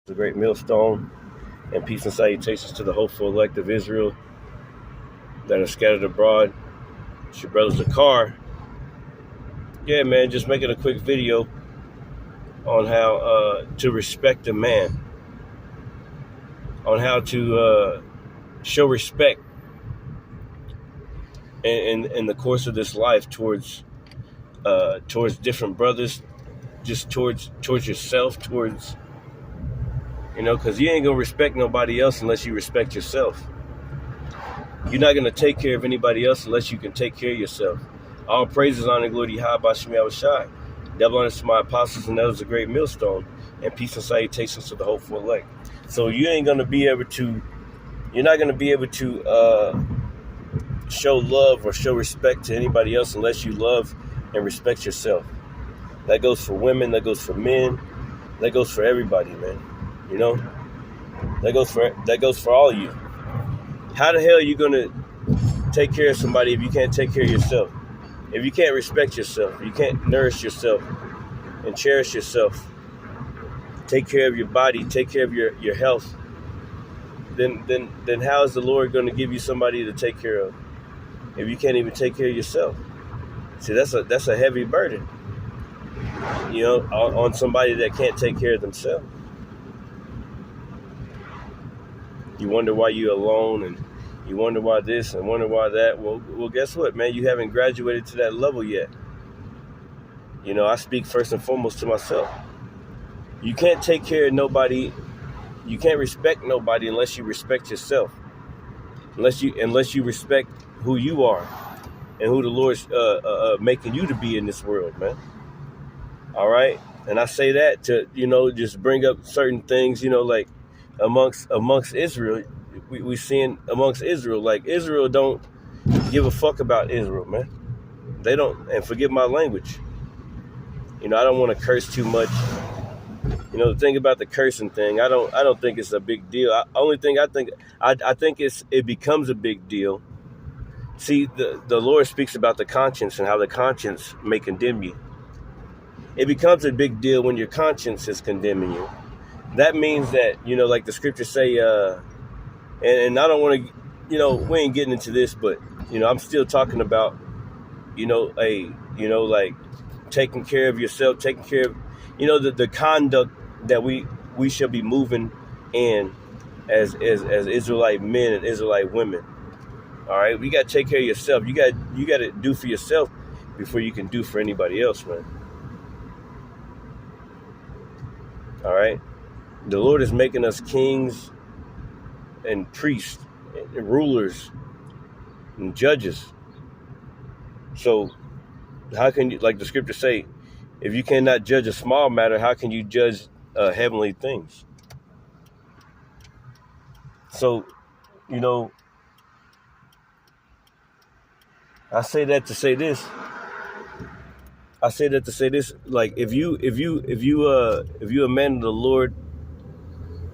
The great millstone, and peace and salutations to the hopeful elect of Israel that are scattered abroad. It's your brother Zakar. Yeah, man, just making a quick video on how to respect a man, on how to show respect in the course of this life towards different brothers, just towards yourself, towards because you ain't gonna respect nobody else unless you respect yourself. You're not going to take care of anybody else unless you can take care of yourself. All praises, honor, and glory to Yahweh Bashim Yahushai. Double honors to my apostles and elders, a great millstone, and peace and salutations to the hopeful elect. So you're not going to be able to show love or show respect to anybody else unless you love and respect yourself. That goes for women, that goes for men, that goes for everybody, man. That goes for all of you. How the hell are you going to take care of somebody if you can't take care of yourself? If you can't respect yourself, you can't nourish yourself and cherish yourself, take care of your body, take care of your health, then how is the Lord going to give you somebody to take care of if you can't even take care of yourself? See, that's a heavy burden, on somebody that can't take care of themselves. You wonder why you're alone, and you wonder why this and wonder why that. Well, guess what, man? You haven't graduated to that level yet. I speak first and foremost to myself. You can't take care of nobody. You can't respect nobody unless you respect yourself. Unless you respect who you are and who the Lord's making you to be in this world, man. All right, and I say that to just bring up certain things, like. Amongst Israel, we seeing amongst Israel, like Israel don't give a fuck about Israel, man. They don't, and forgive my language. I don't want to curse too much. The thing about the cursing thing, I don't think it's a big deal. I think it becomes a big deal. See, the Lord speaks about the conscience and how the conscience may condemn you. It becomes a big deal when your conscience is condemning you. That means that, like the scriptures say, and I don't want to, we ain't getting into this, but, I'm still talking about, like taking care of yourself, taking care of, the conduct that we shall be moving in as Israelite men and Israelite women. All right. We got to take care of yourself. You got to do for yourself before you can do for anybody else, man. All right. The Lord is making us kings and priests and rulers and judges. So how can you, like the scriptures say, if you cannot judge a small matter, how can you judge heavenly things? So, I say that to say this. Like if you a man of the Lord,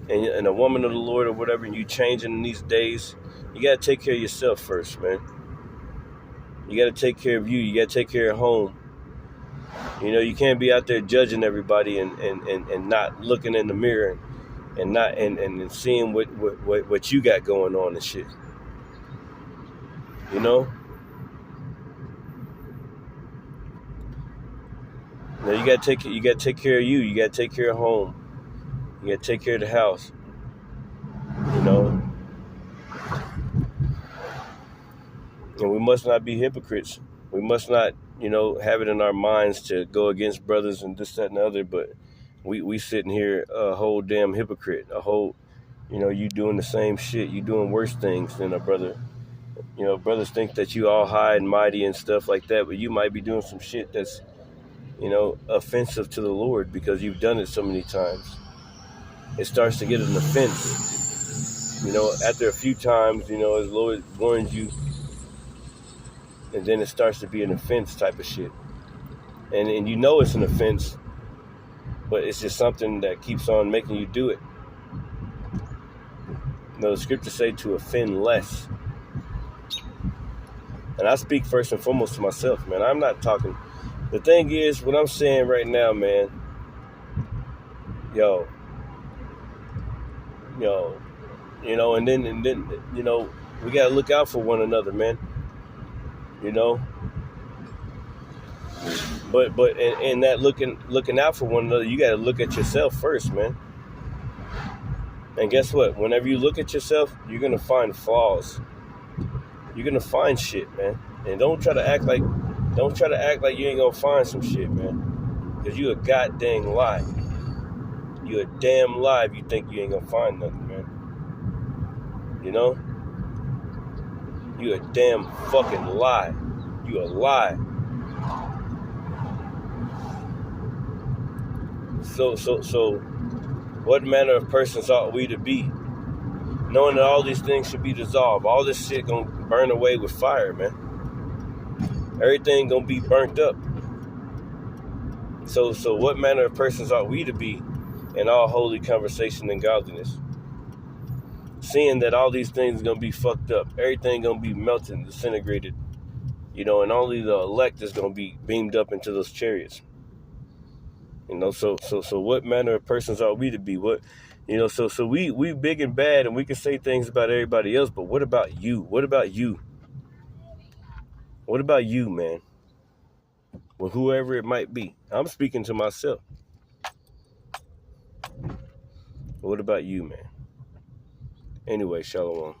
and a woman of the Lord or whatever, and you changing in these days, you got to take care of yourself first, man. You got to take care of you. You got to take care of home. You can't be out there judging everybody and not looking in the mirror and not and seeing what you got going on and shit. Now you got to take care of you. You got to take care of home. You got to take care of the house. And we must not be hypocrites. We must not, have it in our minds to go against brothers and this, that, and the other. But we sitting here a whole damn hypocrite. A whole, you doing the same shit. You doing worse things than a brother. Brothers think that you all high and mighty and stuff like that. But you might be doing some shit that's, offensive to the Lord because you've done it so many times. It starts to get an offense. After a few times, as the Lord warns you, and then it starts to be an offense type of shit. And it's an offense, but it's just something that keeps on making you do it. The scriptures say to offend less. And I speak first and foremost to myself, man. I'm not talking. The thing is, what I'm saying right now, man, You know, and then we gotta look out for one another, man. You know, but in that looking out for one another, you gotta look at yourself first, man. And guess what? Whenever you look at yourself, you're gonna find flaws. You're gonna find shit, man. And don't try to act like you ain't gonna find some shit, man. Cause you a goddamn lie. You a damn lie if you think you ain't gonna find nothing, man. You know? You a damn fucking lie. You a lie. So what manner of persons ought we to be? Knowing that all these things should be dissolved. All this shit gonna burn away with fire, man. Everything gonna be burnt up. So what manner of persons ought we to be in all holy conversation and godliness? Seeing that all these things are gonna be fucked up. Everything gonna be melted and disintegrated. And only the elect is gonna be beamed up into those chariots. So what manner of persons are we to be? What, so we big and bad, and we can say things about everybody else, but what about you? What about you? What about you, man? Well, whoever it might be. I'm speaking to myself. What about you, man? Anyway, shalom.